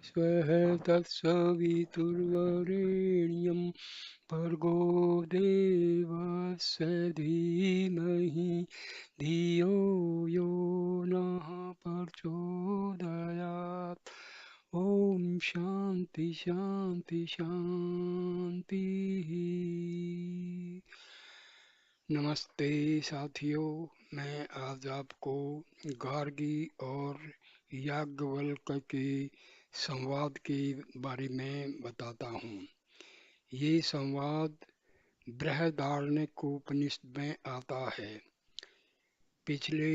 स्वः तत्सवितुर्वरेण्यं भर्गो देवस्य धीमहि धियो यो नः प्रचोदयात्। ओम शांति शांति शांति। नमस्ते साथियों, मैं आज आपको गार्गी और याज्ञवल्क्य के संवाद के बारे में बताता हूँ। ये संवाद बृहदारण्यक उपनिषद में आता है। पिछले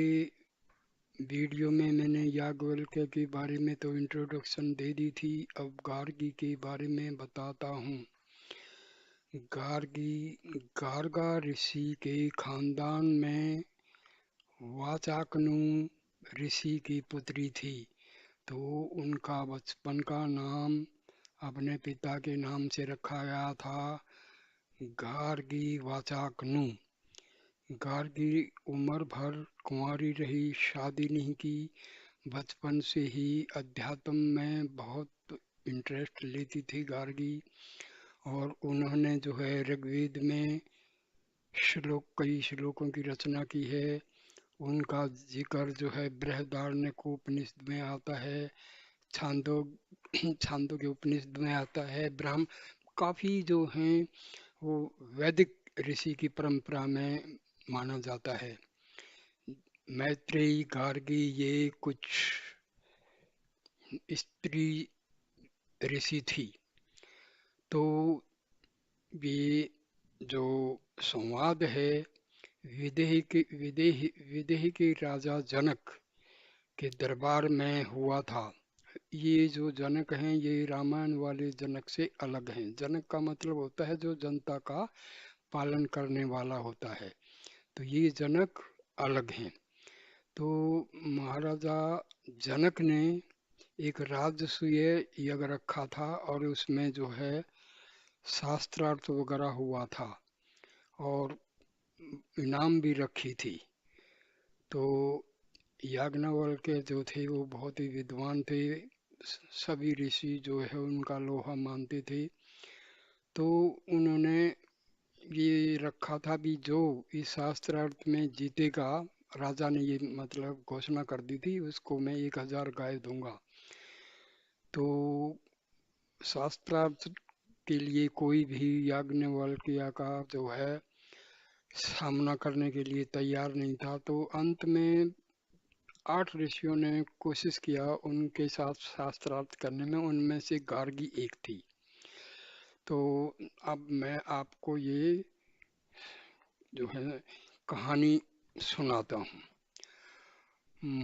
वीडियो में मैंने याज्ञवल्क्य के बारे में तो इंट्रोडक्शन दे दी थी, अब गार्गी के बारे में बताता हूँ। गार्गा ऋषि के खानदान में वाचाकनु ऋषि की पुत्री थी, तो उनका बचपन का नाम अपने पिता के नाम से रखा गया था, गार्गी वाचाकनु। गार्गी उम्र भर कुंवारी रही, शादी नहीं की। बचपन से ही अध्यात्म में बहुत इंटरेस्ट लेती थी गार्गी, और उन्होंने जो है ऋग्वेद में कई श्लोकों की रचना की है। उनका जिक्र जो है बृहदारण्यक उपनिषद में आता है, छांदोग्य उपनिषद में आता है। ब्राह्म काफी जो हैं वो वैदिक ऋषि की परंपरा में माना जाता है। मैत्रेयी, गार्गी ये कुछ स्त्री ऋषि थी। तो ये जो संवाद है विदेह के राजा जनक के दरबार में हुआ था। ये जो जनक हैं ये रामायण वाले जनक से अलग हैं। जनक का मतलब होता है जो जनता का पालन करने वाला होता है, तो ये जनक अलग हैं। तो महाराजा जनक ने एक राजसूय यज्ञ रखा था, और उसमें जो है शास्त्रार्थ वगैरह हुआ था, और इनाम भी रखी थी। तो याज्ञवल्क्य जो थे वो बहुत ही विद्वान थे, सभी ऋषि जो है उनका लोहा मानते थे। तो उन्होंने ये रखा था भी जो इस शास्त्रार्थ में जीतेगा, राजा ने ये मतलब घोषणा कर दी थी, उसको मैं 1000 गाय दूंगा। तो शास्त्रार्थ के लिए कोई भी याज्ञवल्क्य का जो है सामना करने के लिए तैयार नहीं था। तो अंत में 8 ऋषियों ने कोशिश किया उनके साथ शास्त्रार्थ करने में, उनमें से गार्गी एक थी। तो अब मैं आपको ये जो है कहानी सुनाता हूँ।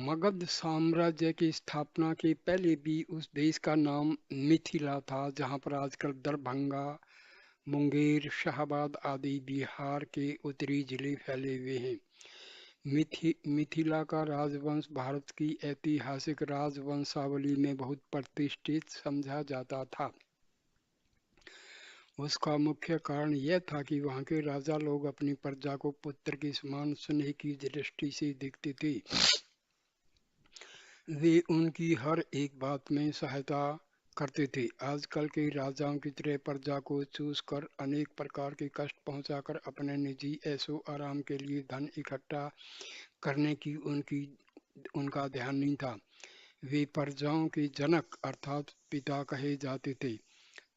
मगध साम्राज्य की स्थापना के पहले भी उस देश का नाम मिथिला था, जहाँ पर आजकल दरभंगा, मुंगेर, शाहाबाद आदि बिहार के उत्तरी जिले फैले हुए हैं। मिथिला का राजवंश भारत की ऐतिहासिक राजवंशावली में बहुत प्रतिष्ठित समझा जाता था। उसका मुख्य कारण यह था कि वहाँ के राजा लोग अपनी प्रजा को पुत्र के समान स्नेह की दृष्टि से देखते थे। वे उनकी हर एक बात में सहायता करते थे। आजकल के राजाओं की तरह प्रजा को चूस कर अनेक प्रकार के कष्ट पहुंचाकर अपने निजी ऐशो आराम के लिए धन इकट्ठा करने की उनका ध्यान नहीं था। वे प्रजाओं के जनक अर्थात पिता कहे जाते थे।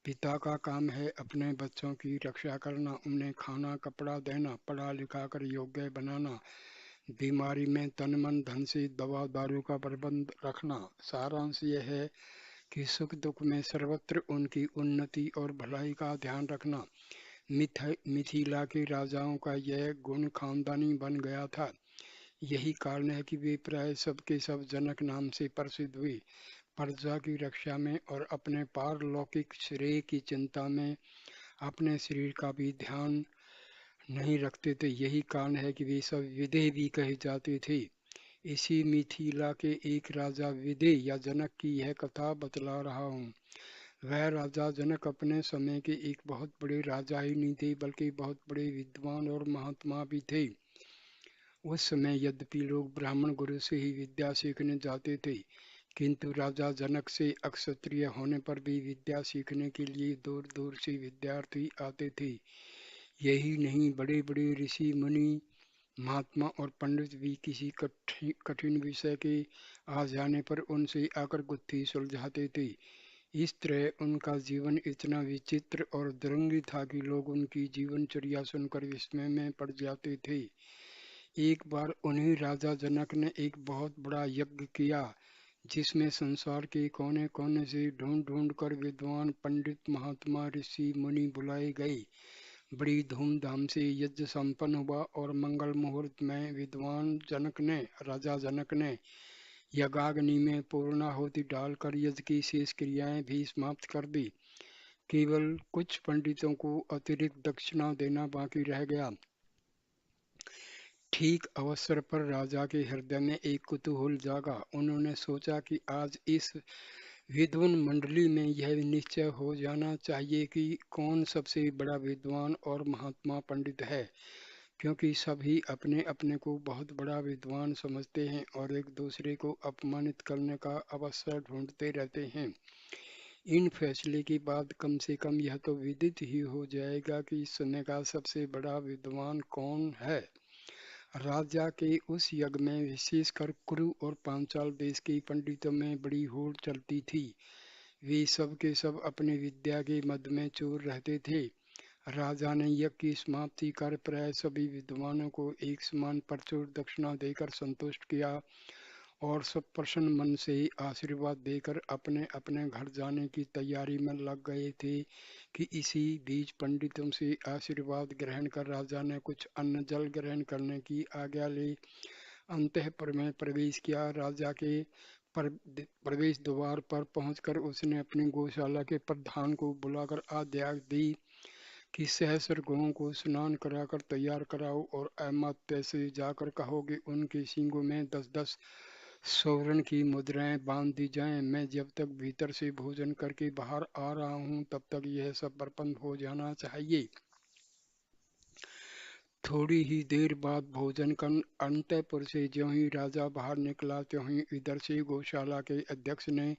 पिता का काम है अपने बच्चों की रक्षा करना, उन्हें खाना कपड़ा देना, पढ़ा लिखा कर योग्य बनाना, बीमारी में तन मन धन से दवा दारू का प्रबंध रखना। सारांश यह है कि सुख दुख में सर्वत्र उनकी उन्नति और भलाई का ध्यान रखना। मिथिला के राजाओं का यह गुण खानदानी बन गया था। यही कारण है कि वे प्राय सब के सब जनक नाम से प्रसिद्ध हुए। प्रजा की रक्षा में और अपने पारलौकिक श्रेय की चिंता में अपने शरीर का भी ध्यान नहीं रखते थे। यही कारण है कि वे सब विदेह भी कहे जाते थे। इसी मिथिला के एक राजा विदेह या जनक की यह कथा बतला रहा हूँ। वह राजा जनक अपने समय के एक बहुत बड़े राजा ही नहीं थे, बल्कि बहुत बड़े विद्वान और महात्मा भी थे। उस समय यद्यपि लोग ब्राह्मण गुरु से ही विद्या सीखने जाते थे, किंतु राजा जनक से अक्षत्रिय होने पर भी विद्या सीखने के लिए दूर दूर से विद्यार्थी आते थे। यही नहीं, बड़े बड़े ऋषि मुनि, महात्मा और पंडित भी किसी कठिन कठिन विषय के आ जाने पर उनसे आकर गुत्थी सुलझाते थे। इस तरह उनका जीवन इतना विचित्र और दुरंगी था कि लोग उनकी जीवनचर्या सुनकर विस्मय में पड़ जाते थे। एक बार उन्हीं राजा जनक ने एक बहुत बड़ा यज्ञ किया, जिसमें संसार के कोने कोने से ढूंढ ढूंढ कर विद्वान पंडित, महात्मा, ऋषि मुनि बुलाए गए। बड़ी धूमधाम से यज्ञ संपन्न हुआ और मंगल मुहूर्त में विद्वान जनक ने राजा जनक ने यज्ञाग्नि में पूर्णाहुति डालकर यज्ञ की शेष क्रियाएं भी समाप्त कर दी। केवल कुछ पंडितों को अतिरिक्त दक्षिणा देना बाकी रह गया। ठीक अवसर पर राजा के हृदय में एक कुतूहल जागा। उन्होंने सोचा कि आज इस विद्वान मंडली में यह निश्चय हो जाना चाहिए कि कौन सबसे बड़ा विद्वान और महात्मा पंडित है, क्योंकि सभी अपने अपने को बहुत बड़ा विद्वान समझते हैं और एक दूसरे को अपमानित करने का अवसर ढूंढते रहते हैं। इन फैसले के बाद कम से कम यह तो विदित ही हो जाएगा कि इस समय का सबसे बड़ा विद्वान कौन है। राजा के उस यज्ञ में विशेषकर कुरु और पांचाल देश के पंडितों में बड़ी होड़ चलती थी। वे सब के सब अपनी विद्या के मद में चूर रहते थे। राजा ने यज्ञ की समाप्ति कर प्राय सभी विद्वानों को एक समान प्रचुर दक्षिणा देकर संतुष्ट किया और सब प्रसन्न मन से आशीर्वाद देकर अपने अपने घर जाने की तैयारी में लग गए थे कि इसी बीच पंडितों से आशीर्वाद ग्रहण कर राजा ने कुछ अन्न जल ग्रहण करने की आज्ञा ले अंतःपुर में प्रवेश किया। राजा के प्रवेश द्वार पर पहुंचकर उसने अपनी गौशाला के प्रधान को बुलाकर आज्ञा दी कि सहस्र गौओं को स्नान कराकर तैयार कराओ और अमात्य से जाकर कहो कि उनके सींगों में 10-10 स्वर्ण की मुद्राएं बांध दी जाएं। मैं जब तक भीतर से भोजन करके बाहर आ रहा हूं तब तक यह सब प्रबंध हो जाना चाहिए। थोड़ी ही देर बाद भोजन कर अंतःपुर से ज्यों ही राजा बाहर निकला त्यों ही इधर से गौशाला के अध्यक्ष ने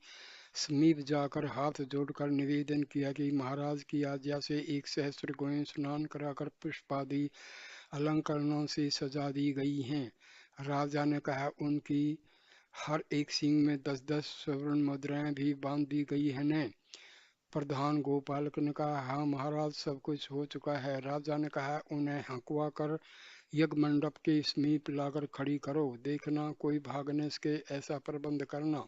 समीप जाकर हाथ जोड़कर निवेदन किया कि महाराज की आज्ञा से एक सहस्र गौएं स्नान कराकर पुष्पादि अलंकरणों से सजा दी गई हैं। राजा ने कहा, उनकी हर एक सींग में 10-10 स्वर्ण मुद्राएं भी बांध दी गई है न? प्रधान गोपालक ने कहा, हाँ महाराज, सब कुछ हो चुका है। राजा ने कहा, उन्हें हंकवा कर यज्ञ मंडप के समीप लाकर खड़ी करो, देखना कोई भागने के ऐसा प्रबंध करना।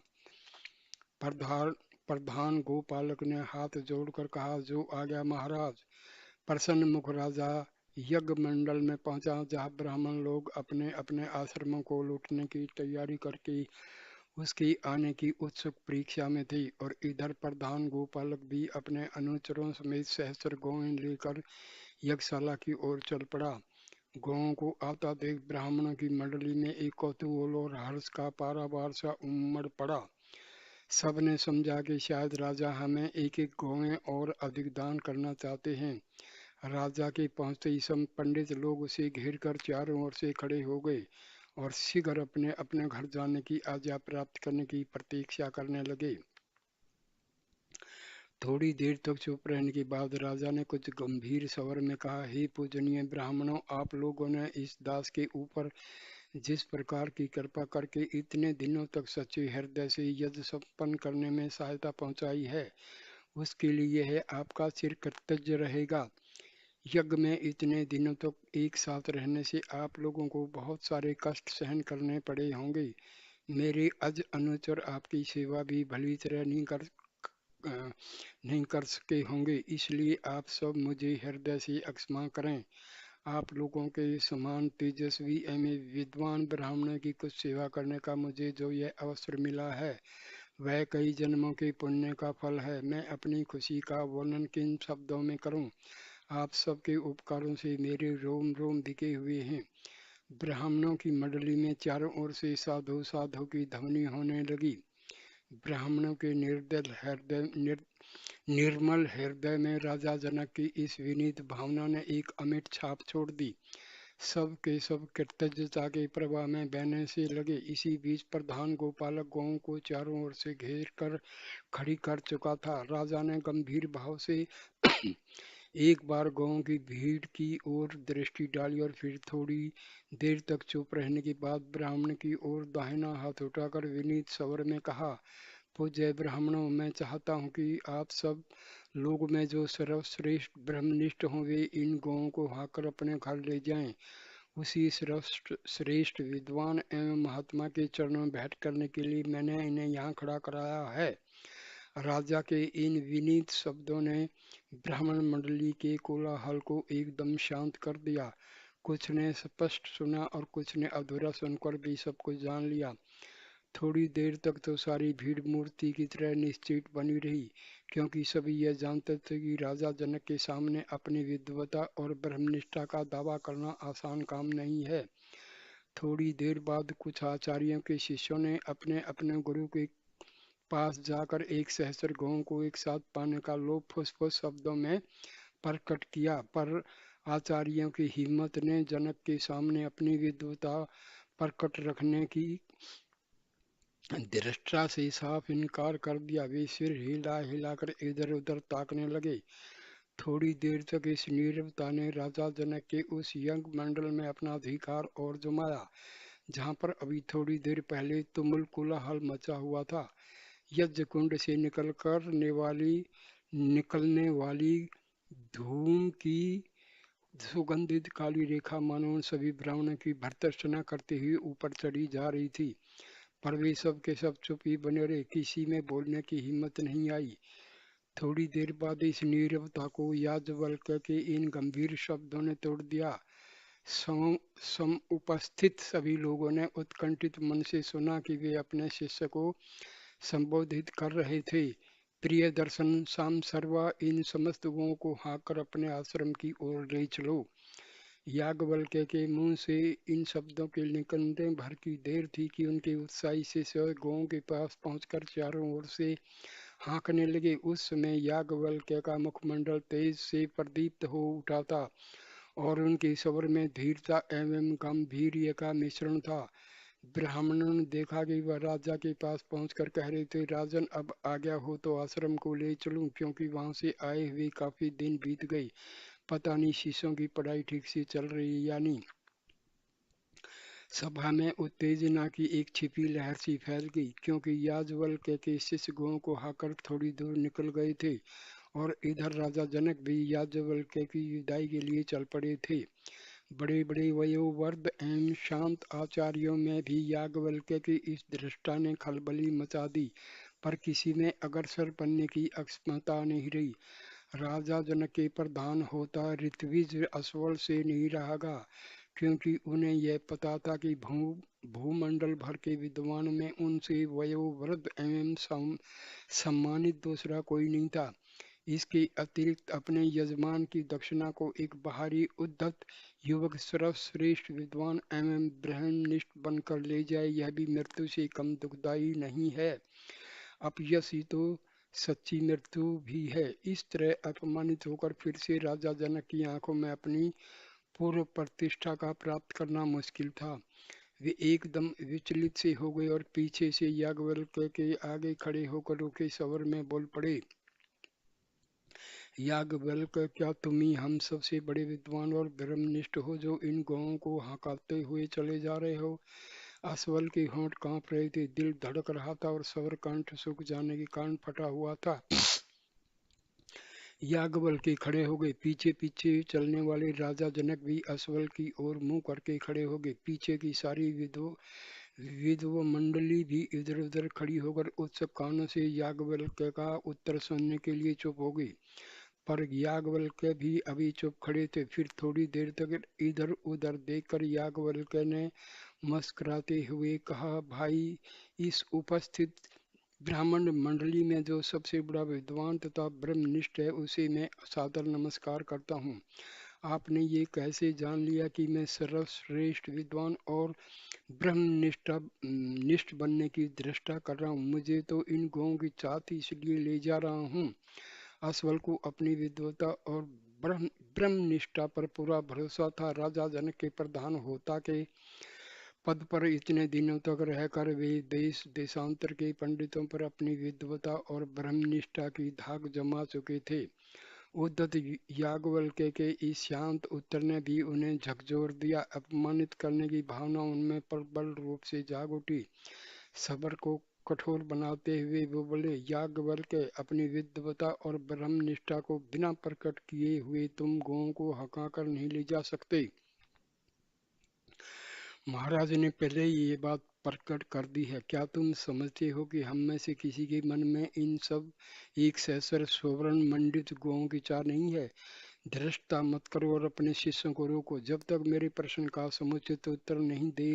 प्रधान प्रधान गोपालक ने हाथ जोड़कर कहा, जो आज्ञा महाराज। प्रसन्न मुख राजा यज्ञ मंडल में पहुंचा, जहाँ ब्राह्मण लोग अपने अपने आश्रमों को लूटने की तैयारी करके उसके आने की उत्सुक प्रतीक्षा में थे और इधर प्रधान गोपालक भी अपने अनुचरों समेत सहस्र गौएं लेकर यज्ञशाला की ओर चल पड़ा। गौओं को आता देख ब्राह्मणों की मंडली में एक कौतूहल और हर्ष का पारावार सा उमड़ पड़ा। सबने समझा कि शायद राजा हमें एक एक गौएं और अधिक दान करना चाहते हैं। राजा के पहुंचते ही सब पंडित लोग उसे घेर कर चारों ओर से खड़े हो गए और शीघ्र अपने अपने घर जाने की आज्ञा प्राप्त करने की प्रतीक्षा करने लगे। थोड़ी देर तक चुप रहने के बाद राजा ने कुछ गंभीर स्वर में कहा, हे पूजनीय ब्राह्मणों, आप लोगों ने इस दास के ऊपर जिस प्रकार की कृपा करके इतने दिनों तक सच्चे हृदय से यज्ञ संपन्न करने में सहायता पहुंचाई है, उसके लिए यह आपका चिर कृतज्ञ रहेगा। यज्ञ में इतने दिनों तक एक साथ रहने से आप लोगों को बहुत सारे कष्ट सहन करने पड़े होंगे। मेरे अज अनुचर आपकी सेवा भी भली तरह नहीं कर सके होंगे, इसलिए आप सब मुझे हृदय से क्षमा करें। आप लोगों के समान तेजस्वी एवं विद्वान ब्राह्मणों की कुछ सेवा करने का मुझे जो यह अवसर मिला है, वह कई जन्मों के पुण्य का फल है। मैं अपनी खुशी का वर्णन किन शब्दों में करूं? आप सबके उपकारों से मेरे रोम रोम दिखे हुए हैं। ब्राह्मणों की मंडली में चारों ओर से साधु साधु की ध्वनि होने लगी। ब्राह्मणों के निर्मल हृदय में राजा जनक की इस विनीत भावना ने एक अमिट छाप छोड़ दी। सब के सब कृतज्ञता के प्रवाह में बहने से लगे। इसी बीच प्रधान गोपालक गौओं को चारों ओर से घेर कर खड़ी कर चुका था। राजा ने गंभीर भाव से एक बार गांव की भीड़ की ओर दृष्टि डाली और फिर थोड़ी देर तक चुप रहने के बाद ब्राह्मण की ओर दाहिना हाथ उठाकर विनीत स्वर में कहा, पूज्य ब्राह्मणों, मैं चाहता हूँ कि आप सब लोग में जो सर्वश्रेष्ठ ब्रह्मनिष्ठ हों वे इन गौओं को हाकर अपने घर ले जाएं। उसी श्रेष्ठ श्रेष्ठ विद्वान एवं महात्मा के चरणों में भेंट करने के लिए मैंने इन्हें यहाँ खड़ा कराया है। राजा के इन विनीत शब्दों ने ब्राह्मण मंडली के कोलाहल को एकदम शांत कर दिया। कुछ ने स्पष्ट सुना और कुछ ने अधूरा सुनकर भी सब कुछ जान लिया। थोड़ी देर तक तो सारी भीड़ मूर्ति की तरह निश्चित बनी रही, क्योंकि सभी यह जानते थे कि राजा जनक के सामने अपनी विद्वता और ब्रह्मनिष्ठा का दावा करना आसान काम नहीं है। थोड़ी देर बाद कुछ आचार्यों के शिष्यों ने अपने अपने गुरु के पास जाकर एक सहस्त्र गौओं को एक साथ पाने का लोभ फुसफुस शब्दों में प्रकट किया, पर आचार्यों की हिम्मत ने जनक के सामने अपनी विद्वता प्रकट रखने की दृष्टा से साफ इनकार कर दिया। वे सिर हिला हिलाकर इधर उधर ताकने लगे। थोड़ी देर तक इस नीरवता ने राजा जनक के उस यज्ञ मंडल में अपना अधिकार और जमाया, जहाँ पर अभी थोड़ी देर पहले तुमुल कोलाहल मचा हुआ था। यज्ञ कुंड से निकलने वाली धूम की सुगंधित काली रेखा मानो उन सभी ब्राह्मणों की भर्त्सना करते हुए ऊपर चढ़ी जा रही थी, पर वे सब के सब चुप ही बने रहे। किसी में बोलने की हिम्मत नहीं आई। थोड़ी देर बाद इस नीरवता को याज्ञवल्क्य के इन गंभीर शब्दों ने तोड़ दिया। सम उपस्थित सभी लोगों ने उत्कंठित मन से सुना कि वे अपने शिष्य को संबोधित कर रहे थे। प्रिय दर्शन शाम सर्वा, इन समस्त गौओं को हाँककर अपने आश्रम की ओर ले चलो। याज्ञवल्क्य के मुंह से इन शब्दों के निकलने भर की देर थी कि उनके उत्साही शिष्य गौओं के पास पहुंचकर चारों ओर से हाँकने लगे। उस समय याज्ञवल्क्य का मुखमंडल तेज से प्रदीप्त हो उठा था और उनके स्वर में धीरता एवं गांभीर्य का मिश्रण था। ब्राह्मणों ने देखा कि वह राजा के पास पहुंचकर कह रहे थे, राजन अब आज्ञा हो तो आश्रम को ले चलूं, क्योंकि वहां से आए हुए काफी दिन बीत गए। पता नहीं शिष्यों की पढ़ाई ठीक से चल रही है या नहीं। सभा में उत्तेजना की एक छिपी लहर सी फैल गई, क्योंकि याज्ञवल्क्य के शिष्य गौओं को हाकर थोड़ी दूर निकल गए थे और इधर राजा जनक भी याज्ञवल्क्य की विदाई के लिए चल पड़े थे। बड़े बड़े वयोवृद्ध एवं शांत आचार्यों में भी याज्ञवल्क्य की इस दृष्टा ने खलबली मचा दी, पर किसी में अग्रसर बनने की क्षमता नहीं रही। राजा जनक के प्रधान होता ऋत्विज अस्वल से नहीं रहा, क्योंकि उन्हें यह पता था कि भूमंडल भर के विद्वान में उनसे वयोवृद्ध एवं सम्मानित दूसरा कोई नहीं था। इसके अतिरिक्त अपने यजमान की दक्षिणा को एक बाहरी उद्धत युवक सर्वश्रेष्ठ विद्वान एवं ब्रह्मनिष्ठ बनकर ले जाए, यह भी मृत्यु से कम दुखदायी नहीं है। अपयश ही तो सच्ची मृत्यु भी है। इस तरह अपमानित होकर फिर से राजा जनक की आंखों में अपनी पूर्व प्रतिष्ठा का प्राप्त करना मुश्किल था। वे एकदम विचलित से हो गए और पीछे से याज्ञवल्क्य के आगे खड़े होकर रूखे स्वर में बोल पड़े, याज्ञवल्क्य, क्या तुम ही हम सबसे बड़े विद्वान और ब्रह्मनिष्ठ हो जो इन गौओं को हकाते हुए चले जा रहे हो? अस्वल के होंठ कांप रहे थे, दिल धड़क रहा था और स्वर कंठ सूख जाने के कारण फटा हुआ था। याज्ञवल्क्य खड़े हो गए। पीछे पीछे चलने वाले राजा जनक भी अस्वल की ओर मुंह करके खड़े हो गए। पीछे की सारी विधव मंडली भी इधर उधर खड़ी होकर उत्सुक कानों से याज्ञवल्क्य का उत्तर सुनने के लिए चुप हो गई। पर याज्ञवल्क्य भी अभी चुप खड़े थे। फिर थोड़ी देर तक इधर उधर देखकर याज्ञवल्क्य ने मुस्कुराते हुए कहा, भाई, इस उपस्थित ब्राह्मण मंडली में जो सबसे बड़ा विद्वान तथा ब्रह्मनिष्ठ है उसे मैं सादर नमस्कार करता हूँ। आपने ये कैसे जान लिया कि मैं सर्वश्रेष्ठ विद्वान और निष्ठ बनने की दृष्टा कर रहा हूँ? मुझे तो इन गौओं की चाहत इसलिए ले जा रहा हूँ। अस्वल को अपनी विद्वता और ब्रह्म निष्ठा पर पूरा भरोसा था। राजा जनक के प्रधान होता के पद पर इतने दिनों तक रहकर वे देश देशांतर के पंडितों पर अपनी विद्वता और ब्रह्मनिष्ठा की धाक जमा चुके थे। उद्धत याज्ञवल्क्य के इस शांत उत्तर ने भी उन्हें झकझोर दिया। अपमानित करने की भावना उनमें प्रबल रूप से जाग उठी। सबर को कठोर बनाते हुए वो बोले, याज्ञवल्क्य, अपनी विद्वता और ब्रह्मनिष्ठा को बिना प्रकट किए हुए तुम गौओं को हकाकर नहीं ले जा सकते। महाराज ने पहले ही ये बात प्रकट कर दी है। क्या तुम समझते हो कि हम में से किसी के मन में इन सब एक सहस्र स्वर्ण मंडित गौओं की चाह नहीं है? धृष्टता मत करो और अपने शिष्यों को रोको। जब तक मेरे प्रश्न का समुचित उत्तर नहीं दे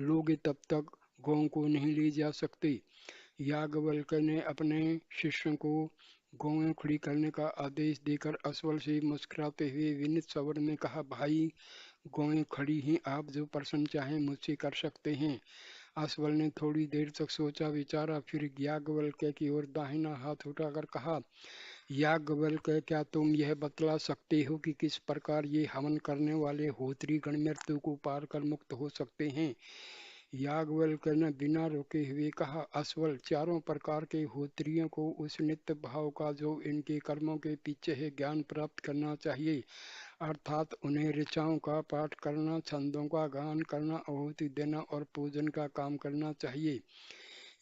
लोगे तब तक गौओं को नहीं ले जा सकते। याज्ञवल्क्य ने अपने शिष्यों को गौएं खड़ी करने का आदेश देकर अश्वल से मुस्कुराते हुए विनीत स्वर में कहा, भाई, गौएं खड़ी हैं, आप जो प्रश्न चाहें मुझसे कर सकते हैं। अश्वल ने थोड़ी देर तक सोचा विचारा, फिर याज्ञवल्क्य की ओर दाहिना हाथ उठाकर कहा, याज्ञवल्क्य, क्या तुम यह बतला सकते हो कि किस प्रकार ये हवन करने वाले होत्री गण मृत्यु को पार कर मुक्त हो सकते हैं? याज्ञवल्क्य ने बिना रोके हुए कहा, अश्वल, चारों प्रकार के होत्रियों को उस नित्य भाव का जो इनके कर्मों के पीछे है ज्ञान प्राप्त करना चाहिए। अर्थात उन्हें ऋचाओं का पाठ करना, छंदों का गान करना, आहुति देना और पूजन का काम करना चाहिए।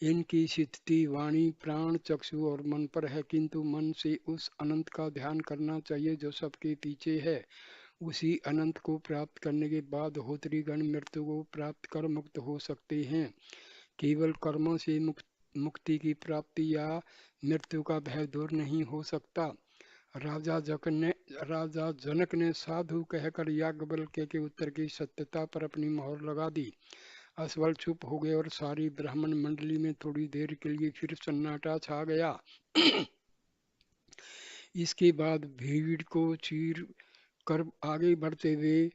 इनकी स्थिति वाणी, प्राण, चक्षु और मन पर है, किंतु मन से उस अनंत का ध्यान करना चाहिए जो सबके पीछे है। उसी अनंत को प्राप्त करने के बाद होत्रीगण मृत्यु को प्राप्त कर मुक्त हो सकते हैं। केवल कर्मों से मुक्ति की प्राप्ति या मृत्यु का भय दूर नहीं हो सकता। राजा जनक ने साधु कहकर याज्ञवल्क्य के उत्तर की सत्यता पर अपनी मोहर लगा दी। अश्वल चुप हो गए और सारी ब्राह्मण मंडली में थोड़ी देर के लिए फिर सन्नाटा छा गया। इसके बाद भीड़ को चीर कर आगे बढ़ते हुए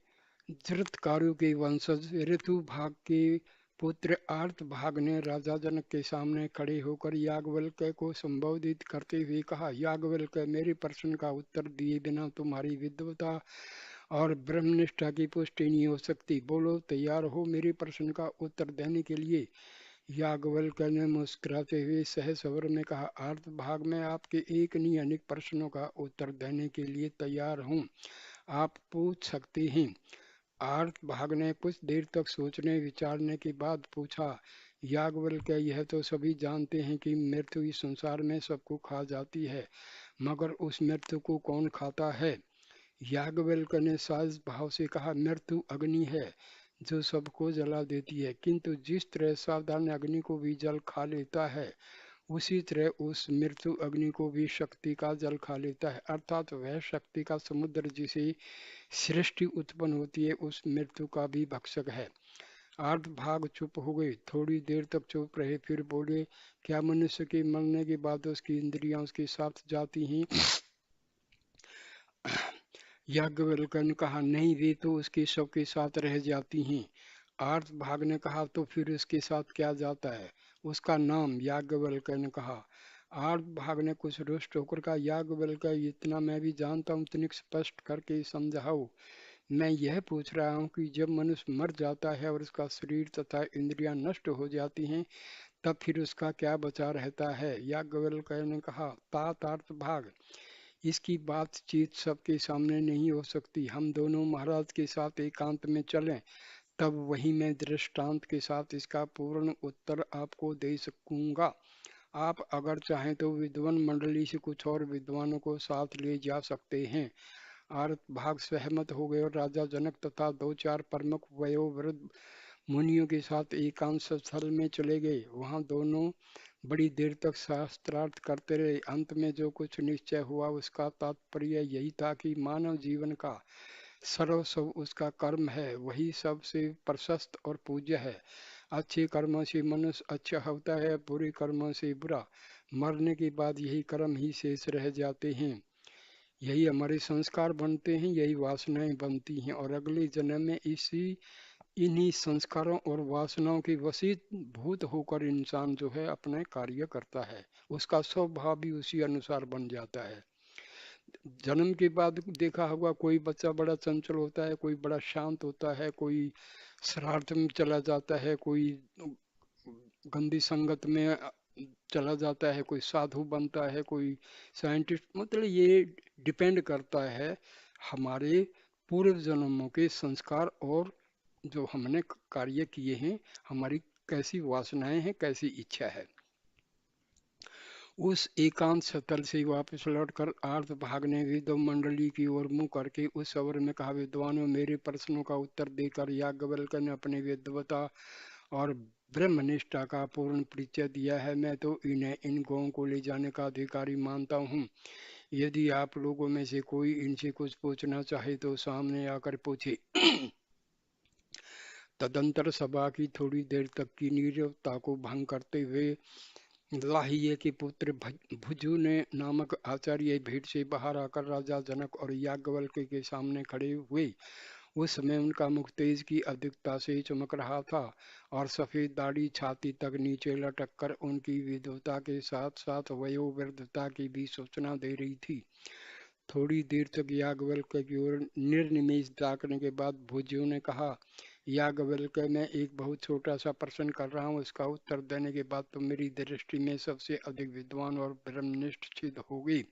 जरत्कारु के वंशज ऋतुभाग के पुत्र आर्तभाग ने राजा जनक के सामने खड़े होकर याज्ञवल्क्य को संबोधित करते हुए कहा, याज्ञवल्क्य, मेरे प्रश्न का उत्तर दिए बिना तुम्हारी विद्वता और ब्रह्मनिष्ठा की पुष्टि नहीं हो सकती। बोलो, तैयार हो मेरे प्रश्न का उत्तर देने के लिए? याज्ञवल्क्य ने मुस्कुराते हुए सहज स्वर में कहा, आर्तभाग, में आपके एक नहीं अनेक प्रश्नों का उत्तर देने के लिए तैयार हूँ। आप पूछ सकते हैं। आर्तभाग ने कुछ देर तक सोचने विचारने के बाद पूछा, याज्ञवल्क्य, यह तो सभी जानते हैं कि मृत्यु इस संसार में सबको खा जाती है, मगर उस मृत्यु को कौन खाता है? याज्ञवल्क्य ने साज भाव से कहा, मृत्यु अग्नि है जो सबको जला देती है, किंतु जिस तरह साधारण अग्नि को भी जल खा लेता है, उसी तरह उस मृत्यु अग्नि को भी शक्ति का जल खा लेता है। अर्थात वह शक्ति का समुद्र जिसे सृष्टि उत्पन्न होती है उस मृत्यु का भी भक्षक है। आर्तभाग चुप हो गए, थोड़ी देर तक चुप रहे, फिर बोले, क्या मनुष्य के मरने के बाद उसकी इंद्रियां उसके साथ जाती हैं? याज्ञवल्क्य ने कहा, नहीं, वे तो उसके शव के साथ रह जाती हैं। आर्तभाग ने कहा, तो फिर उसके साथ क्या जाता है? उसका नाम? याज्ञवल्क्य ने कहा। आर्तभाग ने कुछ रुष्ट होकर कहा, याज्ञवल्क्य, इतना मैं भी जानता हूँ, तनिक स्पष्ट करके समझाओ। मैं यह पूछ रहा हूँ कि जब मनुष्य मर जाता है और उसका शरीर तथा इंद्रियां नष्ट हो जाती हैं, तब फिर उसका क्या बचा रहता है? याज्ञवल्क्य ने कहा, तात आर्तभाग, इसकी बातचीत सबके सामने नहीं हो सकती। हम दोनों महाराज के साथ एकांत में चलें, तब वहीं मैं दृष्टांत के साथ इसका पूर्ण उत्तर आपको दे सकूंगा। आप अगर चाहें तो विद्वान मंडली से कुछ और विद्वानों को साथ ले जा सकते हैं। आर्तभाग सहमत हो गए और राजा जनक तथा दो चार प्रमुख वयोवृद्ध मुनियों के साथ एकांत स्थल में चले गए। वहां दोनों बड़ी देर तक शास्त्रार्थ करते रहे। अंत में जो कुछ निश्चय हुआ उसका तात्पर्य यही था कि मानव जीवन का सर्वस्व उसका कर्म है, वही सबसे प्रशस्त और पूज्य है। अच्छे कर्मों से मनुष्य अच्छा होता है, बुरे कर्मों से बुरा। मरने के बाद यही कर्म ही शेष रह जाते हैं, यही हमारे संस्कार बनते हैं, यही वासनाएं बनती हैं, और अगले जन्म में इन्हीं संस्कारों और वासनाओं के वशीभूत होकर इंसान जो है अपने कार्य करता है, उसका स्वभाव भी उसी अनुसार बन जाता है। जन्म के बाद देखा होगा कोई बच्चा बड़ा चंचल होता है, कोई बड़ा शांत होता है, कोई शरारत में चला जाता है, कोई गंदी संगत में चला जाता है, कोई साधु बनता है, कोई साइंटिस्ट। मतलब ये डिपेंड करता है हमारे पूर्व जन्मों के संस्कार और जो हमने कार्य किए हैं, हमारी कैसी वासनाएं हैं, कैसी इच्छा है। उस एकांत स्थल से वापस लौटकर आर्थ भागने विद्व मंडली की ओर मुंह करके उस सवर में कहा, विद्वानों, मेरे प्रश्नों का उत्तर देकर याज्ञवल्क्य ने अपनी विद्वता और ब्रह्मनिष्ठा का पूर्ण परिचय दिया है। मैं तो इन्हें इन गौों को ले जाने का अधिकारी मानता हूँ। यदि आप लोगों में से कोई इनसे कुछ पूछना चाहे तो सामने आकर पूछे। तदंतर सभा की थोड़ी देर तक की नीरवता को भंग करते हुए लाहिये के पुत्र भुजु ने नामक आचार्य भीड़ से बाहर आकर राजा जनक और याज्ञवल्क्य के सामने खड़े हुए। उस समय उनका मुख तेज की अधिकता से चमक रहा था और सफेद दाढ़ी छाती तक नीचे लटक कर उनकी विद्वता के साथ साथ वयोवृद्धता की भी सूचना दे रही थी। थोड़ी देर तक याज्ञवल्क्य की ओर निर्निमेष ताकने के बाद भुजु ने कहा, याज्ञवल्क्य, मैं एक बहुत छोटा सा प्रश्न कर रहा हूँ, इसका उत्तर देने के बाद तुम मेरी दृष्टि में सबसे अधिक विद्वान और ब्रह्मनिष्ठ सिद्ध होगी।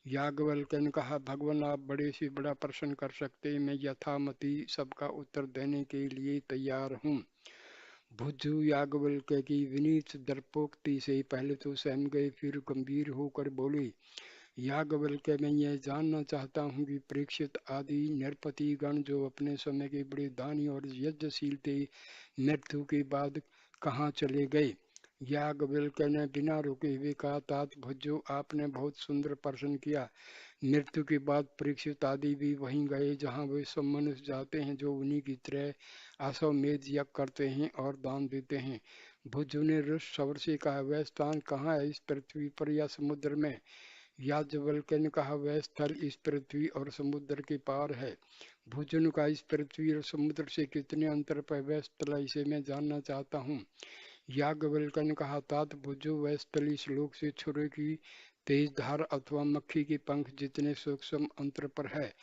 याज्ञवल्क्य ने कहा, भगवान, आप बड़े से बड़ा प्रश्न कर सकते हैं, मैं यथामति सबका उत्तर देने के लिए तैयार हूँ। भुजु याज्ञवल्क्य की विनीत दर्पोक्ति से पहले तो सहम गए, फिर गंभीर होकर बोले, याज्ञवल्क्य, मैं यह जानना चाहता हूँ कि परीक्षित आदि नरपति गण जो अपने समय के बड़े दानी और यज्ञशील थे, मृत्यु के बाद कहाँ चले गए। याज्ञवल्क्य ने बिना रुके हुए कहा, तात भुजो, आपने बहुत सुंदर प्रश्न किया। मृत्यु के बाद परीक्षित आदि भी वहीं गए जहाँ वे सब मनुष्य जाते हैं जो उन्हीं की तरह अश्वमेध यज्ञ करते हैं और दान देते हैं। भुजु ने रुष्ट स्वर से कहा, वह स्थान कहाँ है, इस पृथ्वी पर या समुद्र में। याज्ञवल्क्य ने कहा, वह स्थल इस पृथ्वी और समुद्र के पार है। भुजु का इस पृथ्वी और समुद्र से कितने अंतर पर वह स्थल है, इसे मैं जानना चाहता हूँ। याज्ञवल्क्य ने कहा, तात भुजो, वह स्थल इस लोक से छुरे की तेज धार अथवा मक्खी के पंख जितने सूक्ष्म अंतर पर है,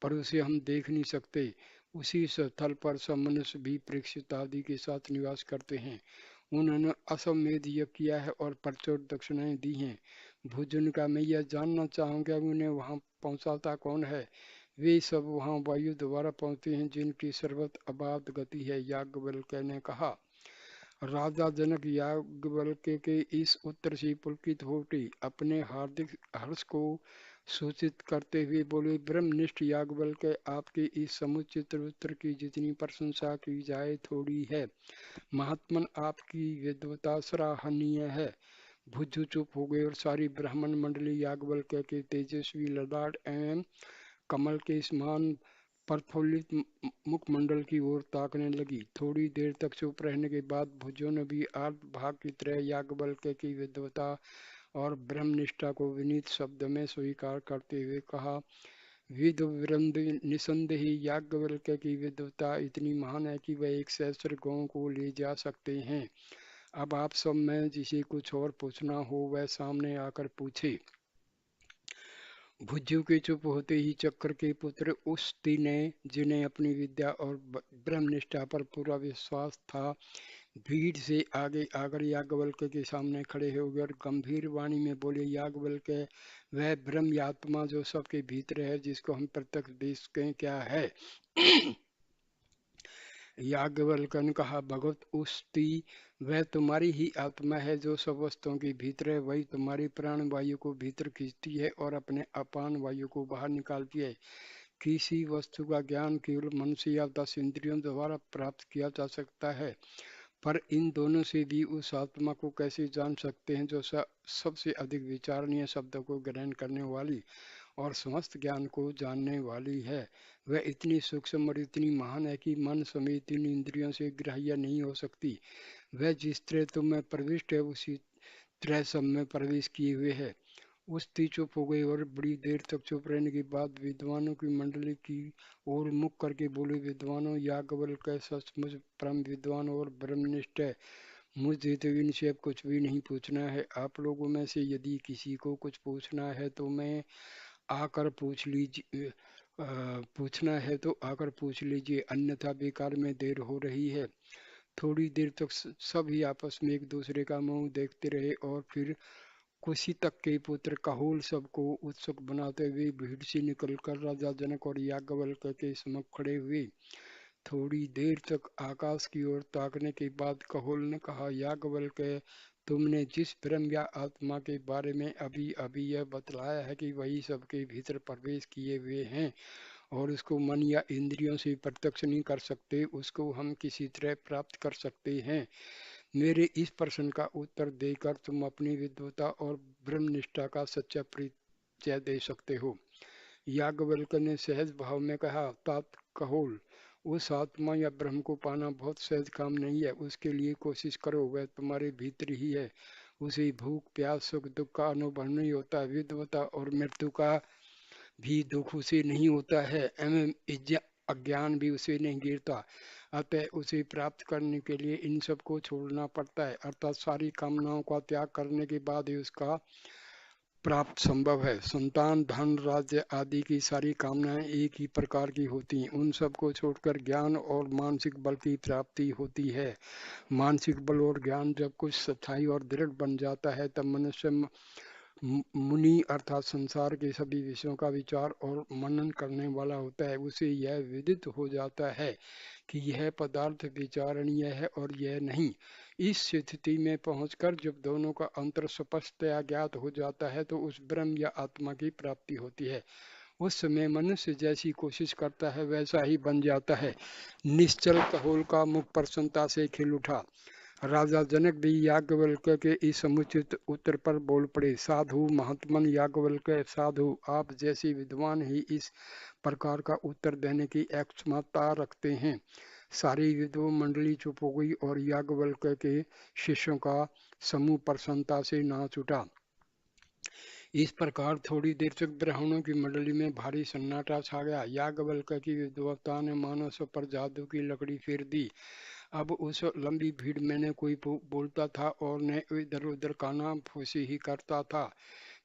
पर उसे हम देख नहीं सकते। उसी स्थल पर सब मनुष्य भी परीक्षित आदि के साथ निवास करते हैं। उन्होंने अश्वमेध यज्ञ किया है और प्रचुर दक्षिणाएं दी हैं। भोजन का मैं यह जानना चाहूंगा, उन्हें वहां पहुंचाता कौन है। वे सब वहां वायु द्वारा पहुंचते हैं जिनकी सर्वत अबाध गति है। याज्ञवल्क्य ने कहा। राजा जनक याज्ञवल्क्य के इस उत्तर से पुलकित हो उठे, अपने हार्दिक हर्ष को सूचित करते हुए बोले, ब्रह्मनिष्ठ याज्ञवल्क्य, आपके इस समुचित उत्तर की जितनी प्रशंसा की जाए थोड़ी है। महात्मन, आपकी विद्वता सराहनीय है। भुजु चुप हो गए और सारी ब्राह्मण मंडली याज्ञवल्क्य के तेजस्वी ललाट एवं कमल के समान प्रफुल्लित मुखमंडल की ओर ताकने लगी। थोड़ी देर तक चुप रहने के बाद भुजों ने भी आर्त भाग की तरह याज्ञवल्क्य की विद्वता और ब्रह्मनिष्ठा को विनीत शब्द में स्वीकार करते हुए कहा, विदवृंद, निसंदेह याज्ञवल्क्य की विद्वता इतनी महान है कि वह एक सहस्त्र गौों को ले जा सकते हैं। अब आप सब में जिसे कुछ और पूछना हो वह सामने आकर पूछे। भुज्यु के चुप होते ही चक्र के पुत्र उस्ती ने, जिन्हें अपनी विद्या और ब्रह्मनिष्ठा पर पूरा विश्वास था, भीड़ से आगे आकर याज्ञवल्क्य के सामने खड़े हो गए और गंभीर वाणी में बोले, याज्ञवल्क्य, वह ब्रह्म आत्मा जो सबके भीतर है, जिसको हम प्रत्यक्ष देख सकें, क्या है। याज्ञवल्क्य ने कहा, भगवत उस्ती, वह तुम्हारी ही आत्मा है जो सब वस्तुओं के भीतर है। वही तुम्हारी प्राण वायु को भीतर खींचती है और अपने अपान वायु को बाहर निकालती है। किसी वस्तु का ज्ञान केवल मनुष्य या 10 इंद्रियों द्वारा प्राप्त किया जा सकता है, पर इन दोनों से भी उस आत्मा को कैसे जान सकते हैं जो सबसे अधिक विचारणीय शब्दों को ग्रहण करने वाली और समस्त ज्ञान को जानने वाली है। वह इतनी सूक्ष्म और इतनी महान है कि मन समेत इन इंद्रियों से ग्राह्य नहीं हो सकती। वह जिस तरह तुम में प्रविष्ट है उसी तरह सब में प्रवेश किए हुए है। उस्ती चुप हो गई और बड़ी देर तक चुप रहने के बाद विद्वानों की मंडली की ओर मुख करके बोले, विद्वानों, याज्ञवल्क्य सचमुच परम विद्वान और ब्रह्मनिष्ठ है। मुझे तो इनसे अब कुछ भी नहीं पूछना है। आप लोगों में से यदि किसी को कुछ पूछना है तो मैं आकर पूछ लीजिए, पूछना है तो आकर पूछ लीजिए, अन्यथा बेकार में देर हो रही है। थोड़ी देर तक सभी आपस में एक दूसरे का मुंह देखते रहे और फिर कुशीतक के पुत्र कहोल सबको उत्सुक बनाते हुए भीड़ से निकलकर राजा जनक और याज्ञवल्क्य के समक्ष खड़े हुए। थोड़ी देर तक आकाश की ओर ताकने के बाद कहोल ने कहा, याज्ञवल्क्य, तुमने जिस ब्रह्म या आत्मा के बारे में अभी अभी यह बतलाया है कि वही सबके भीतर प्रवेश किए हुए हैं और उसको मन या इंद्रियों से प्रत्यक्ष नहीं कर सकते, उसको हम किसी तरह प्राप्त कर सकते हैं। मेरे इस प्रश्न का उत्तर देकर तुम अपनी विद्वता और ब्रह्मनिष्ठा का सच्चा परिचय दे सकते हो। याज्ञवल्क्य ने सहज भाव में कहा, तात कहोल, उस आत्मा या ब्रह्म को पाना बहुत सहज काम नहीं है। उसके लिए कोशिश करो, वह तुम्हारे भीतर ही है। उसे भूख प्यास सुख दुख का अनुभव नहीं होता। विद्वता और मृत्यु का भी दुख उसे नहीं होता है एवं अज्ञान भी उसे नहीं गिरता। अतः उसे प्राप्त करने के लिए इन सब को छोड़ना पड़ता है, अर्थात सारी कामनाओं का त्याग करने के बाद ही उसका प्राप्त संभव है। संतान धन राज्य आदि की सारी कामनाएं एक ही प्रकार की होती हैं, उन सब को छोड़कर ज्ञान और मानसिक बल की प्राप्ति होती है। मानसिक बल और ज्ञान जब कुछ स्थायी और दृढ़ बन जाता है तब मनुष्य मुनि अर्थात संसार के सभी विषयों का विचार और मनन करने वाला होता है। उसे यह विदित हो जाता है कि यह पदार्थ विचारणीय है और यह नहीं। इस स्थिति में पहुंचकर जब दोनों का अंतर स्पष्टतया ज्ञात हो जाता है तो उस ब्रह्म या आत्मा की प्राप्ति होती है। उस समय मनुष्य जैसी कोशिश करता है वैसा ही बन जाता है। निश्चल कहोल का मुख प्रसन्नता से खिल उठा। राजा जनक भी याज्ञवल्क्य के इस समुचित उत्तर पर बोल पड़े, साधु महात्मन याज्ञवल्क्य, साधु, आप जैसे विद्वान ही इस प्रकार का उत्तर देने की क्षमता रखते हैं। सारी विद्वान मंडली चुप हो गई और याज्ञवल्क्य के शिष्यों का समूह प्रसन्नता से नाच उठा। इस प्रकार थोड़ी देर तक ब्राह्मणों की मंडली में भारी सन्नाटा छा गया। याज्ञवल्क्य की विद्वता ने मानो सब पर जादू की लकड़ी फेर दी। अब उस लंबी भीड़ में न कोई बोलता था और न इधर उधर काना फूसी ही करता था।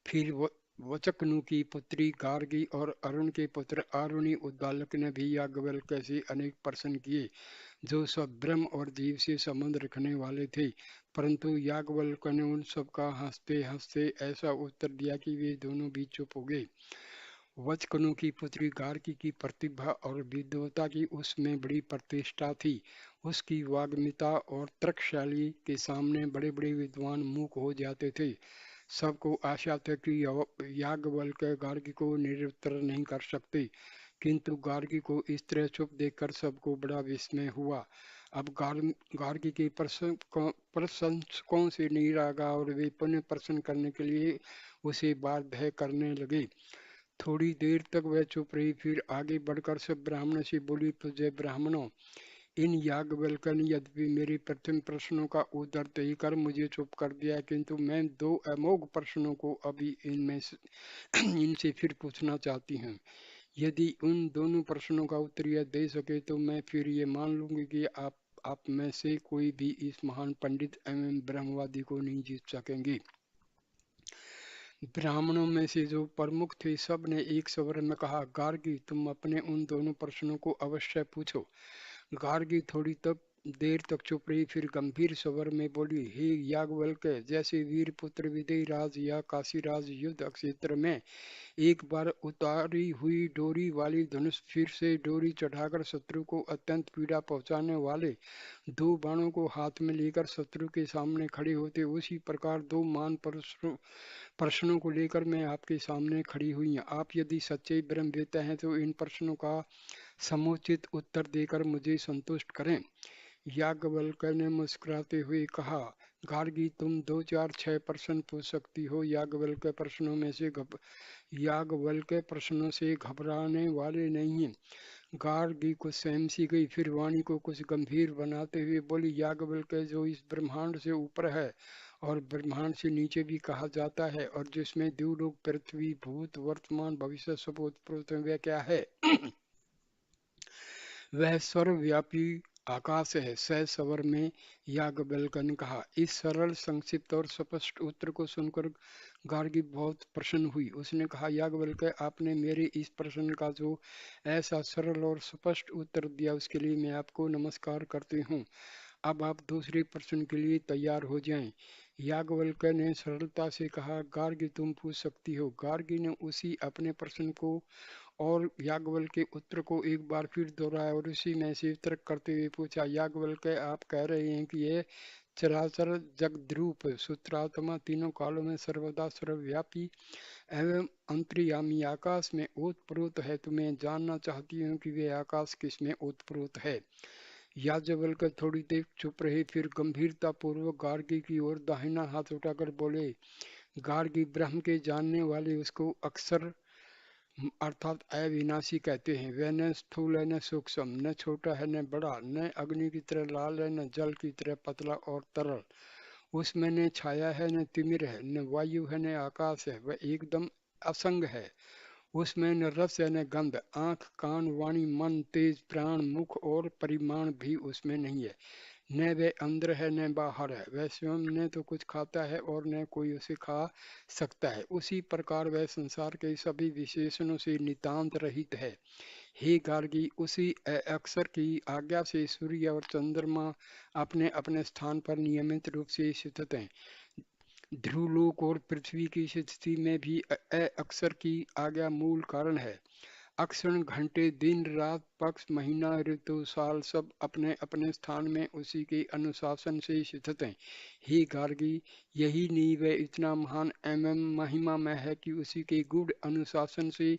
फिर वचकनु की पुत्री गार्गी और अरुण के पुत्र आरुणि उद्दालक ने भी याज्ञवल्क्य से अनेक प्रश्न किए, जो सब ब्रह्म और जीव से संबंध रखने वाले थे। परंतु याज्ञवल्क्य ने उन सब का हंसते हंसते ऐसा उत्तर दिया कि वे दोनों भी चुप हो गए। वचकनु की पुत्री गार्गी की प्रतिभा और विद्वता की उसमें बड़ी प्रतिष्ठा थी। उसकी वाग्मिता और तर्कशैली के सामने बड़े बड़े विद्वान मूक हो जाते थे। सबको आशा थी कि याज्ञवल्क्य गार्गी को निरुत्तर नहीं कर सकते, किंतु गार्गी को इस तरह चुप देखकर सबको बड़ा विस्मय हुआ। अब गार्गी के प्रशंसकों से निरागा और वे पुनः प्रश्न करने के लिए उसे बाध्य करने लगे। थोड़ी देर तक वह चुप रही, फिर आगे बढ़कर सब ब्राह्मणों से बोली, तुझे ब्राह्मणों, इन याज्ञवल्क्य ने यद्यपि मेरे प्रथम प्रश्नों का उत्तर देकर मुझे चुप कर दिया, किंतु मैं दो अमोघ प्रश्नों को अभी इनमें इनसे फिर पूछना चाहती हूँ। यदि उन दोनों प्रश्नों का उत्तर यह दे सके तो मैं फिर ये मान लूंगी कि आप में से कोई भी इस महान पंडित एवं ब्रह्मवादी को नहीं जीत सकेंगे। ब्राह्मणों में से जो प्रमुख थे सब ने एक स्वर में कहा, गार्गी, तुम अपने उन दोनों प्रश्नों को अवश्य पूछो। गार्गी थोड़ी तब देर तक चुप रही, फिर गंभीर स्वर में बोली, हे याज्ञवल्क्य, जैसे वीर पुत्र विदेह राज या काशीराज युद्ध क्षेत्र में एक बार उतारी हुई डोरी वाली धनुष फिर से डोरी चढ़ाकर शत्रु को अत्यंत पीड़ा पहुंचाने वाले दो बाणों को हाथ में लेकर शत्रु के सामने खड़े होते, उसी प्रकार दो मान प्रश्नों को लेकर मैं आपके सामने खड़ी हुई हूँ। आप यदि सच्चे ब्रह्मवेत्ता हैं तो इन प्रश्नों का समुचित उत्तर देकर मुझे संतुष्ट करें। याज्ञवल्क्य ने मुस्कुराते हुए कहा, गार्गी, तुम 2 4 6 प्रश्न पूछ सकती हो। याज्ञवल्क्य प्रश्नों से घबराने वाले नहीं हैं। गार्गी कुछ सहम सी गई, फिर वाणी को कुछ गंभीर बनाते हुए बोली, याज्ञवल्क्य, जो इस ब्रह्मांड से ऊपर है और ब्रह्मांड से नीचे भी कहा जाता है और जिसमें द्यूलोक पृथ्वी भूत वर्तमान भविष्य सब उत्प्रोत, वह क्या है? वह सर्वव्यापी आकाश है, सह स्वर में याज्ञवल्क्य ने कहा। इस सरल, संक्षिप्त और स्पष्ट उत्तर को सुनकर गार्गी बहुत प्रसन्न हुई। उसने कहा, याज्ञवल्क्य, आपने मेरे इस प्रश्न का जो ऐसा सरल और स्पष्ट उत्तर दिया उसके लिए मैं आपको नमस्कार करती हूँ। अब आप दूसरे प्रश्न के लिए तैयार हो जाएं। याज्ञवल्क्य ने सरलता से कहा, गार्गी तुम पूछ सकती हो। गार्गी ने उसी अपने प्रश्न को और याज्ञवल्क्य के उत्तर को एक बार फिर दोहराया और उसी में से तर्क करते हुए पूछा, याज्ञवल्क्य, आप कह रहे हैं कि यह चराचर जगद्रूप सूत्रात्मा तीनों कालों में सर्वदा सर्वव्यापी एवं अंतर्यामी आकाश में ओतप्रोत है, तो मैं जानना चाहती हूँ कि वे आकाश किस में ओतप्रोत है। याज्ञवल्क्य थोड़ी देर चुप रहे, फिर गंभीरता पूर्वक गार्गी की ओर दाहिना हाथ उठाकर बोले, गार्गी, ब्रह्म के जानने वाले उसको अक्सर अर्थात अविनाशी कहते हैं। वह न स्थूल है, न सूक्ष्म, न छोटा है, न बड़ा, न अग्नि की तरह लाल है, न जल की तरह पतला और तरल। उसमें न छाया है, न तिमिर है, न वायु है, न आकाश है। वह एकदम असंग है। उसमें न रस है, न गंध, आंख, कान, वाणी, मन, तेज, प्राण, मुख और परिमाण भी उसमें नहीं है। न वह अंदर है, न बाहर है। वह स्वयं न तो कुछ खाता है और न कोई उसे खा सकता है। उसी प्रकार वह संसार के सभी विशेषणों से नितांत रहित है। हे गार्गी, उसी अक्षर की आज्ञा से सूर्य और चंद्रमा अपने अपने स्थान पर नियमित रूप से स्थित हैं। ध्रुवलोक और पृथ्वी की स्थिति में भी अक्षर की आज्ञा मूल कारण है। अक्षण, घंटे, दिन, रात, पक्ष, महीना, ऋतु, साल सब अपने अपने स्थान में उसी के अनुशासन से स्थित हैं। हे गार्गी, यही नहीं वह इतना महान एवं महिमामय है कि उसी के गूढ़ अनुशासन से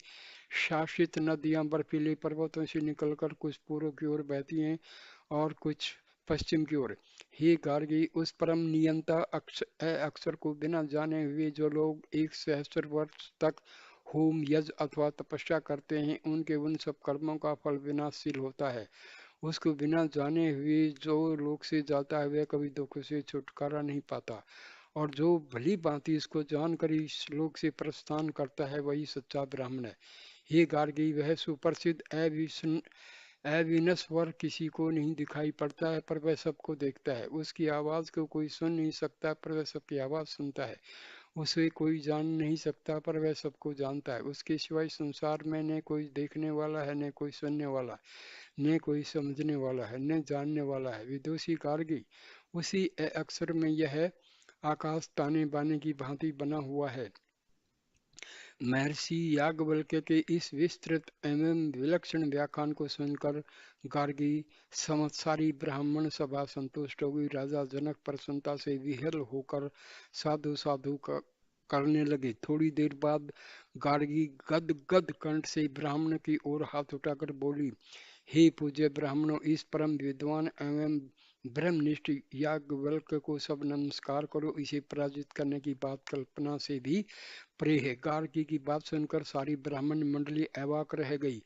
शासित नदियां बर्फीले पर्वतों से निकलकर कुछ पूर्व की ओर बहती हैं और कुछ पश्चिम की ओर। हे गार्गी, उस परम नियंता अक्षर को बिना जाने हुए जो लोग 1 सहस्त्र वर्ष तक होम, यज्ञ अथवा तपस्या करते हैं, उनके उन सब कर्मों का फल विनाशशील होता है। उसको बिना जाने हुए जो लोक से जाता है वह कभी दुख से छुटकारा नहीं पाता, और जो भली भांति इसको जानकर इस लोक से प्रस्थान करता है वही सच्चा ब्राह्मण है। हे गार्गी, वह सुप्रसिद्ध अविनश्वर किसी को नहीं दिखाई पड़ता है, पर वह सबको देखता है। उसकी आवाज को कोई सुन नहीं सकता, पर वह सबकी आवाज सुनता है। उसे कोई जान नहीं सकता, पर वह सबको जानता है। उसके सिवाय संसार में न कोई देखने वाला है, न कोई सुनने वाला, न कोई समझने वाला है, न जानने वाला है। विदुषी गार्गी, उसी अक्षर में यह आकाश ताने बाने की भांति बना हुआ है। महर्षि याज्ञवल्क्य के इस विस्तृत एवं विलक्षण व्याख्यान को सुनकर गार्गी समत्सारी ब्राह्मण सभा संतुष्ट हो गई। राजा जनक प्रसन्नता से विह्वल होकर साधु साधु करने लगे। थोड़ी देर बाद गार्गी गद गद कंठ से ब्राह्मण की ओर हाथ उठाकर बोली, हे पूज्य ब्राह्मणों, इस परम विद्वान एवं ब्रह्मनिष्ठ याज्ञवल्क्य को सब नमस्कार करो। इसे पराजित करने की बात कल्पना से भी परे है। गार्गी की बात सुनकर सारी ब्राह्मण मंडली अवाक रह गई,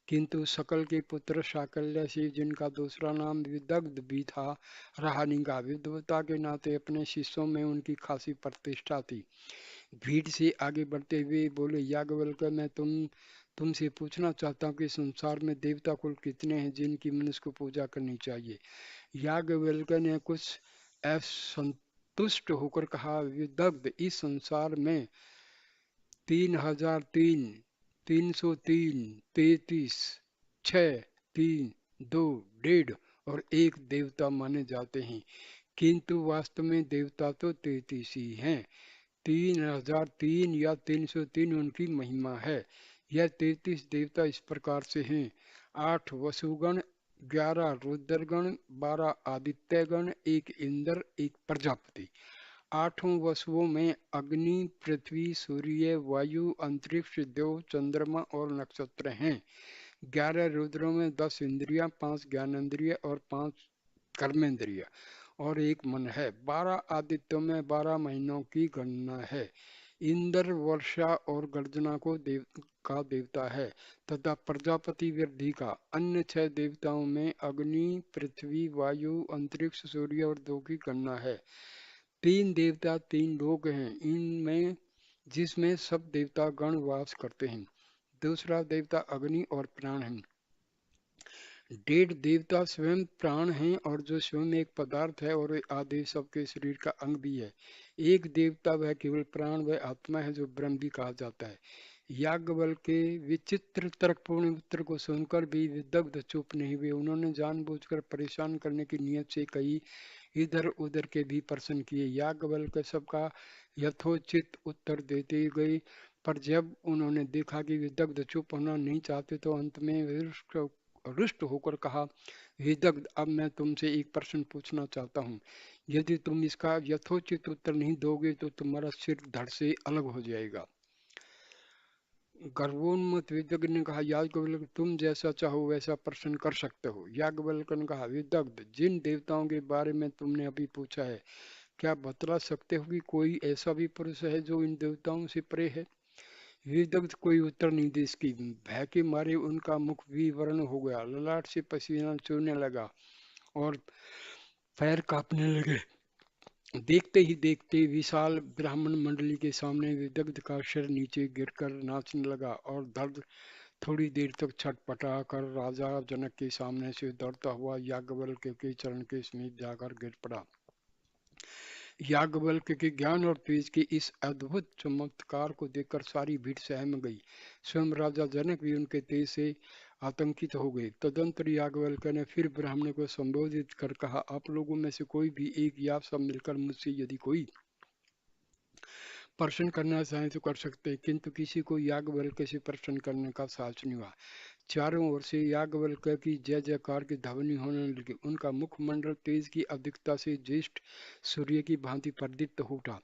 किंतु सकल के पुत्र शाकल्य से, जिनका दूसरा नाम विदग्ध भी था, रहा नहीं गा। विद्वता के नाते अपने शिष्यों में उनकी खासी प्रतिष्ठा थी। भीड़ से आगे बढ़ते हुए बोले, याज्ञवल्क्य, मैं तुमसे पूछना चाहता हूँ कि संसार में देवता कुल कितने हैं जिनकी मनुष्य को पूजा करनी चाहिए। याज्ञवल्क्य ने कुछ असंतुष्ट होकर कहा, विदग्ध, इस संसार में 3003, 303, 33, 6, 3, 2, 1.5 और 1 देवता माने जाते हैं, किंतु वास्तव में देवता तो 33 ही हैं। 3003 या 303 उनकी महिमा है। यह 33 देवता इस प्रकार से हैं: 8 वसुगण, 11 रुद्रगण, 12 आदित्यगण, 1 इंद्र, 1 प्रजापति। 8 वसुओं में अग्नि, पृथ्वी, सूर्य, वायु, अंतरिक्ष, देव, चंद्रमा और नक्षत्र हैं। 11 रुद्रों में 10 इंद्रियां, 5 ज्ञानेंद्रिय और 5 कर्मेंद्रिय और 1 मन है। 12 आदित्यों में 12 महीनों की गणना है। इंद्र वर्षा और गर्जना का देवता है तथा प्रजापति वृद्धि का। अन्य 6 देवताओं में अग्नि, पृथ्वी, वायु, अंतरिक्ष, सूर्य और 2 की गणना है। 3 देवता 3 लोग हैं, इनमें जिसमें सब देवता गण वास करते हैं। दूसरा देवता अग्नि और प्राण है। डेढ़ देवता स्वयं प्राण हैं और जो स्वयं एक पदार्थ है और आदि सबके शरीर का अंग भी है। एक देवता वह केवल प्राण वह आत्मा है जो ब्रह्म भी कहा जाता है। याज्ञवल्क्य के विचित्र तर्कपूर्ण उत्तर को सुनकर भी विदग्ध चुप नहीं हुए। उन्होंने जानबूझकर परेशान करने की नीयत से कई इधर उधर के भी प्रश्न किए। याज्ञवल्क्य सबका यथोचित उत्तर देते गए, पर जब उन्होंने देखा कि विदग्ध चुप होना नहीं चाहते तो अंत में रुष्ट होकर कहा, विदग्ध अब मैं तुमसे एक प्रश्न पूछना चाहता हूँ। यदि तुम इसका यथोचित उत्तर नहीं दोगे तो तुम्हारा सिर धड़ से अलग हो जाएगा। गर्वोन्मत्त विदग्ध ने कहा, याज्ञवल्क्य तुम जैसा चाहो वैसा प्रश्न कर सकते हो। याज्ञवल्क्य ने कहा, विदग्ध जिन देवताओं के बारे में तुमने अभी पूछा है, क्या बतला सकते हो कि कोई ऐसा भी पुरुष है जो इन देवताओं से परे है? विदग्ध कोई उत्तर नहीं दे सकी। भय के मारे उनका मुख विवर्ण हो गया, ललाट से पसीना चूने लगा और पैर कांपने लगे। देखते ही देखते विशाल ब्राह्मण मंडली के सामने विदग्ध का सिर नीचे गिरकर नाचने लगा और दर्द थोड़ी देर तक छटपटा कर राजा जनक के सामने से दौड़ता हुआ याज्ञवल्क्य के चरण के समीप जाकर गिर पड़ा। याज्ञवल्क्य के ज्ञान और तेज के इस अद्भुत चमत्कार को देखकर सारी भीड़ सहम गई। स्वयं राजा जनक भी उनके तेज से आतंकित हो गए। तदंतर याज्ञवल्क्य ने फिर ब्राह्मण को संबोधित कर कहा, आप लोगों में से कोई भी एक या सब मिलकर मुझसे यदि कोई प्रश्न करना चाहे तो कर सकते हैं, किंतु किसी को याज्ञवल्क्य से प्रश्न करने का साहस नहीं हुआ। चारों ओर से याज्ञवल्क्य की जय जयकार की ध्वनि होने लगी। उनका मुखमंडल तेज की अधिकता से ज्येष्ठ सूर्य की भांति प्रदीप्त हो उठा।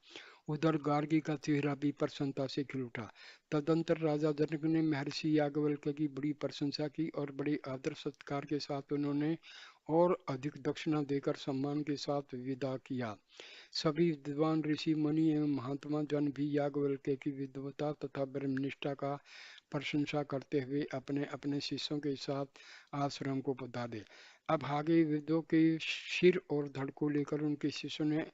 उधर गार्गी का चेहरा भी प्रसन्नता से खिल उठा। तदंतर राजा जनक ने महर्षि याज्ञवल्क्य की बड़ी प्रशंसा की और बड़े आदर सत्कार के साथ उन्होंने और अधिक दक्षिणा देकर सम्मान के साथ विदा किया। सभी विद्वान ऋषि मुनि एवं महात्मा जन भी याज्ञवल्क्य की विद्वता तथा ब्रह्मनिष्ठा का प्रशंसा करते हुए अपने अपने शिष्यों के साथ आश्रम को पधारे। अब आगे वेदों के सिर और धड़ को लेकर उनके शिष्यों ने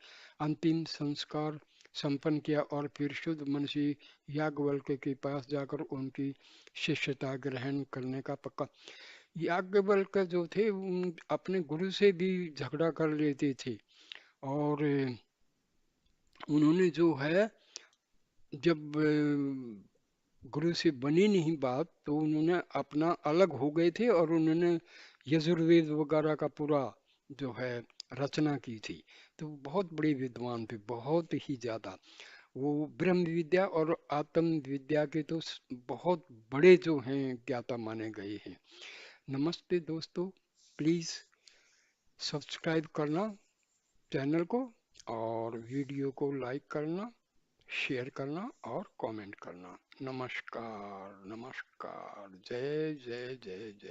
अंतिम संस्कार संपन्न किया और फिर शुद्ध मन से याज्ञवल्क्य के पास जाकर उनकी शिष्यता ग्रहण करने का पक्का। याज्ञवल्क्य जो थे अपने गुरु से भी झगड़ा कर लेते थे और उन्होंने जो है जब गुरु से बनी नहीं बात तो उन्होंने अपना अलग हो गए थे और उन्होंने यजुर्वेद वगैरह का पूरा जो है रचना की थी। तो बहुत बड़े विद्वान थे, बहुत ही ज्यादा। वो ब्रह्म विद्या और आत्म विद्या के तो बहुत बड़े जो हैं ज्ञाता माने गए हैं। नमस्ते दोस्तों, प्लीज सब्सक्राइब करना चैनल को और वीडियो को लाइक करना, शेयर करना और कमेंट करना। नमस्कार नमस्कार, जय जय जय जय।